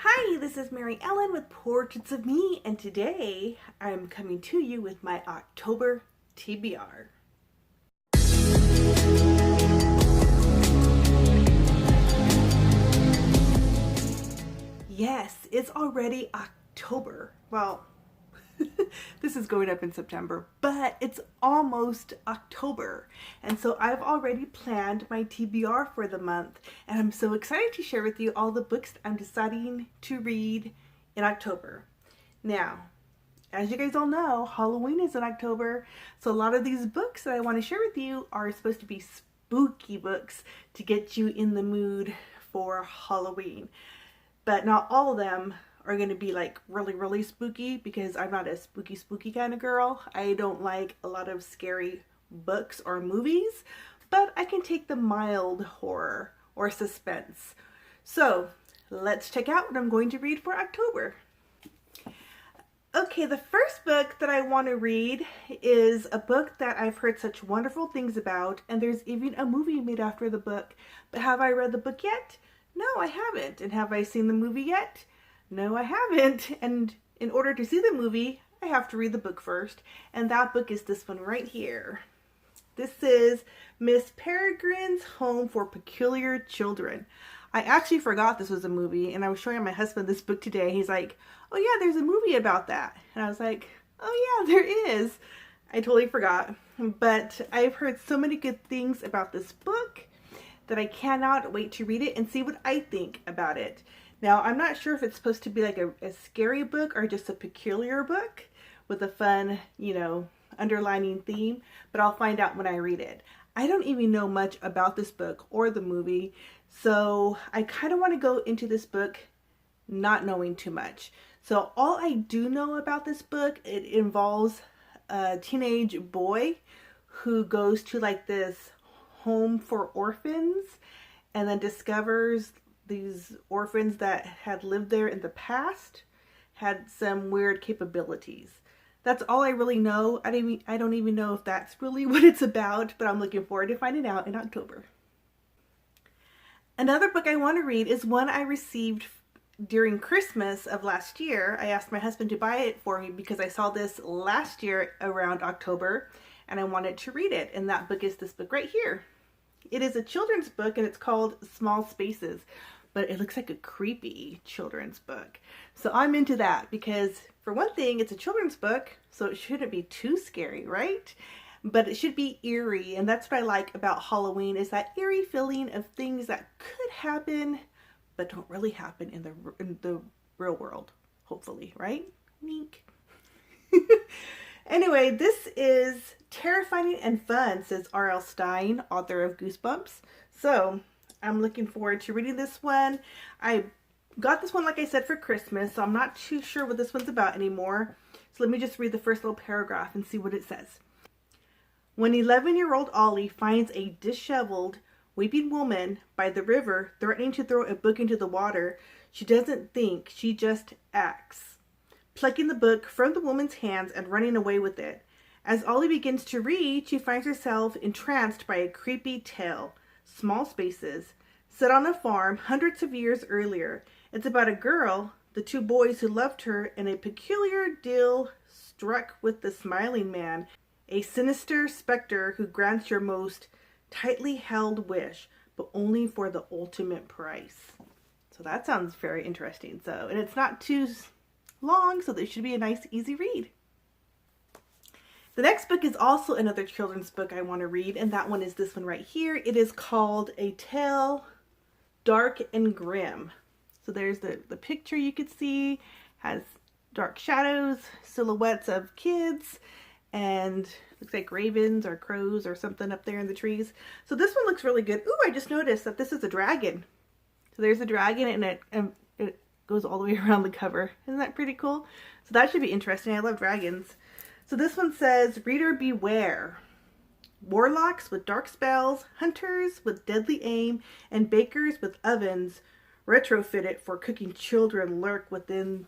Hi, this is MaryEllen with Portraits of Me, and today I'm coming to you with my October TBR. Yes, it's already October. Well, this is going up in September, but it's almost October. And so I've already planned my TBR for the month, and I'm so excited to share with you all the books I'm deciding to read in October. Now, as you guys all know, Halloween is in October, so a lot of these books that I want to share with you are supposed to be spooky books to get you in the mood for Halloween. But not all of them are going to be like really spooky because I'm not a spooky kind of girl. I don't like a lot of scary books or movies, but I can take the mild horror or suspense. So let's check out what I'm going to read for October. Okay, the first book that I want to read is a book that I've heard such wonderful things about, and there's even a movie made after the book. But have I read the book yet? No, I haven't. And have I seen the movie yet? No, I haven't. And in order to see the movie, I have to read the book first. And that book is this one right here. This is Miss Peregrine's Home for Peculiar Children. I actually forgot this was a movie, and I was showing my husband this book today. He's like, oh yeah, there's a movie about that. And I was like, oh yeah, there is. I totally forgot. But I've heard so many good things about this book that I cannot wait to read it and see what I think about it. Now, I'm not sure if it's supposed to be like a scary book or just a peculiar book with a fun, underlining theme, but I'll find out when I read it. I don't even know much about this book or the movie, so I kind of want to go into this book not knowing too much. So all I do know about this book, it involves a teenage boy who goes to like this home for orphans and then discovers these orphans that had lived there in the past had some weird capabilities. That's all I really know. I don't even know if that's really what it's about, but I'm looking forward to finding out in October. Another book I want to read is one I received during Christmas of last year. I asked my husband to buy it for me because I saw this last year around October and I wanted to read it. And that book is this book right here. It is a children's book and it's called Small Spaces, but it looks like a creepy children's book. So I'm into that because for one thing, it's a children's book, so it shouldn't be too scary, right? But it should be eerie, and that's what I like about Halloween is that eerie feeling of things that could happen but don't really happen in the real world, hopefully, right? Wink. Anyway, this is terrifying and fun, says R.L. Stine, author of Goosebumps. So I'm looking forward to reading this one. I got this one, like I said, for Christmas, so I'm not too sure what this one's about anymore. So let me just read the first little paragraph and see what it says. When 11-year-old Ollie finds a disheveled, weeping woman by the river threatening to throw a book into the water, she doesn't think, she just acts, plucking the book from the woman's hands and running away with it. As Ollie begins to read, she finds herself entranced by a creepy tale, Small Spaces, set on a farm hundreds of years earlier. It's about a girl, the two boys who loved her, and a peculiar deal struck with the smiling man, a sinister specter who grants your most tightly held wish, but only for the ultimate price. So that sounds very interesting. And it's not too long, so this should be a nice, easy read. The next book is also another children's book I want to read, and that one is this one right here. It is called A Tale Dark and Grim. So there's the picture you could see, has dark shadows, silhouettes of kids, and looks like ravens or crows or something up there in the trees. So this one looks really good. Ooh, I just noticed that this is a dragon. So there's a dragon and it goes all the way around the cover. Isn't that pretty cool? So that should be interesting. I love dragons. So this one says, Reader beware. Warlocks with dark spells, hunters with deadly aim, and bakers with ovens retrofitted for cooking children lurk within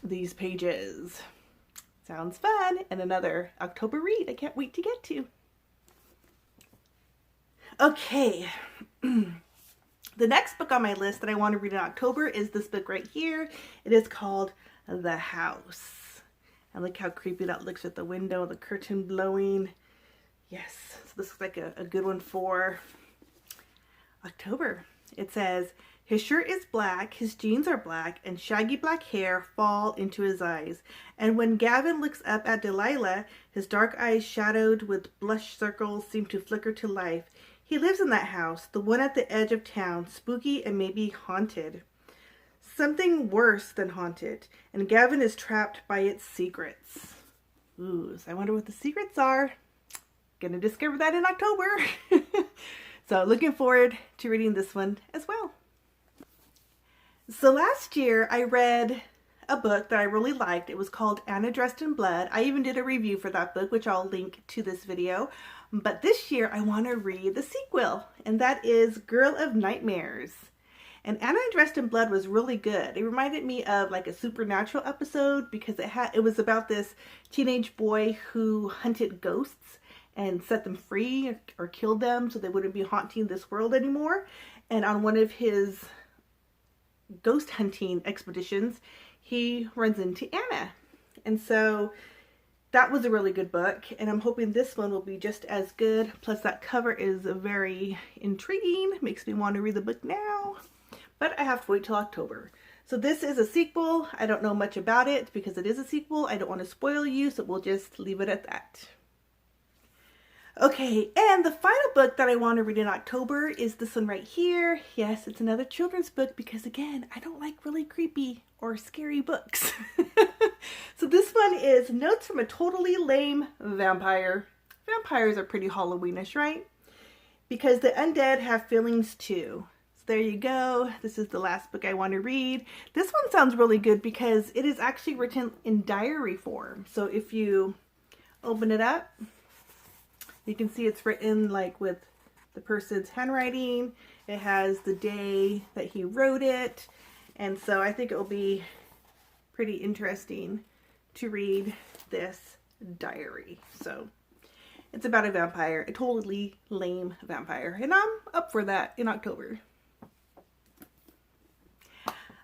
these pages. Sounds fun, and another October read I can't wait to get to. Okay, The next book on my list that I want to read in October is this book right here. It is called The House. And look how creepy that looks with the window, the curtain blowing. Yes, so this looks like a good one for October. It says, his shirt is black, his jeans are black, and shaggy black hair fall into his eyes. And when Gavin looks up at Delilah, his dark eyes shadowed with blush circles seem to flicker to life. He lives in that house, the one at the edge of town, spooky and maybe haunted. Something worse than haunted, and Gavin is trapped by its secrets. Ooh, so I wonder what the secrets are. Gonna discover that in October. So looking forward to reading this one as well. So last year I read a book that I really liked. It was called Anna Dressed in Blood. I even did a review for that book, which I'll link to this video. But this year I want to read the sequel, and that is Girl of Nightmares. And Anna Dressed in Blood was really good. It reminded me of like a supernatural episode because it was about this teenage boy who hunted ghosts and set them free or killed them so they wouldn't be haunting this world anymore. And on one of his ghost hunting expeditions, he runs into Anna. And so that was a really good book, and I'm hoping this one will be just as good. Plus that cover is very intriguing, makes me want to read the book now, but I have to wait till October. So this is a sequel. I don't know much about it because it is a sequel. I don't want to spoil you, so we'll just leave it at that. Okay, and the final book that I want to read in October is this one right here. Yes, it's another children's book because, again, I don't like really creepy or scary books. So this one is Notes from a Totally Lame Vampire. Vampires are pretty Halloweenish, right? Because the undead have feelings too. So there you go. This is the last book I want to read. This one sounds really good because it is actually written in diary form. So if you open it up, you can see it's written like with the person's handwriting. It has the day that he wrote it. And so I think it will be pretty interesting to read this diary. So it's about a vampire, a totally lame vampire. And I'm up for that in October.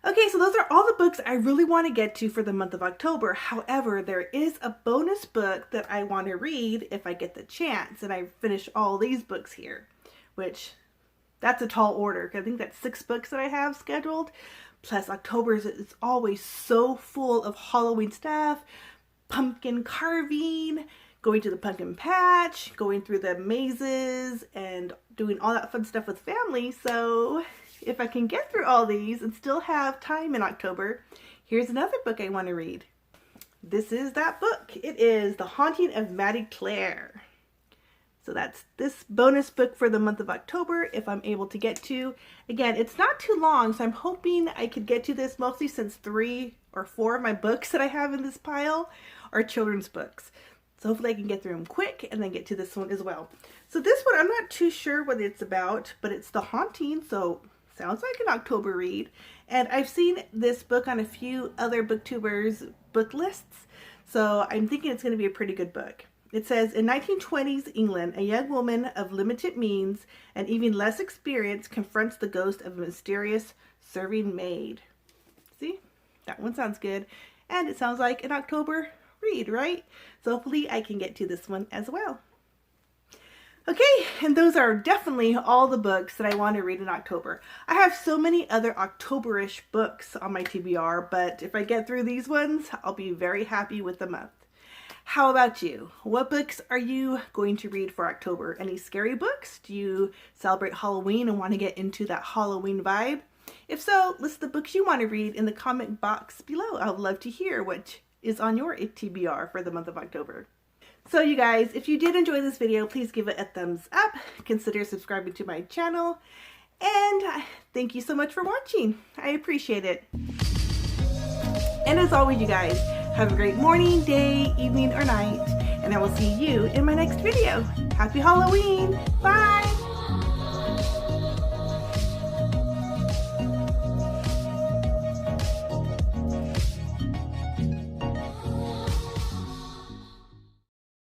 Okay, so those are all the books I really want to get to for the month of October. However, there is a bonus book that I want to read if I get the chance and I finish all these books here, which that's a tall order. I think that's 6 books that I have scheduled. Plus October is always so full of Halloween stuff, pumpkin carving, going to the pumpkin patch, going through the mazes, and doing all that fun stuff with family. So if I can get through all these and still have time in October, here's another book I want to read. This is that book. It is The Haunting of Maddie Clare. So that's this bonus book for the month of October if I'm able to get to. Again, it's not too long, so I'm hoping I could get to this mostly since 3 or 4 of my books that I have in this pile are children's books. So hopefully I can get through them quick and then get to this one as well. So this one, I'm not too sure what it's about, but it's The Haunting, so sounds like an October read. And I've seen this book on a few other booktubers' book lists, so I'm thinking it's going to be a pretty good book. It says, in 1920s England, a young woman of limited means and even less experience confronts the ghost of a mysterious serving maid. See? That one sounds good. And it sounds like an October read, right? So hopefully I can get to this one as well. Okay, and those are definitely all the books that I want to read in October. I have so many other October-ish books on my TBR, but if I get through these ones, I'll be very happy with the month. How about you? What books are you going to read for October? Any scary books? Do you celebrate Halloween and want to get into that Halloween vibe? If so, list the books you want to read in the comment box below. I would love to hear what is on your TBR for the month of October. So you guys, if you did enjoy this video, please give it a thumbs up. Consider subscribing to my channel. And thank you so much for watching. I appreciate it. And as always, you guys, have a great morning, day, evening, or night, and I will see you in my next video. Happy Halloween! Bye!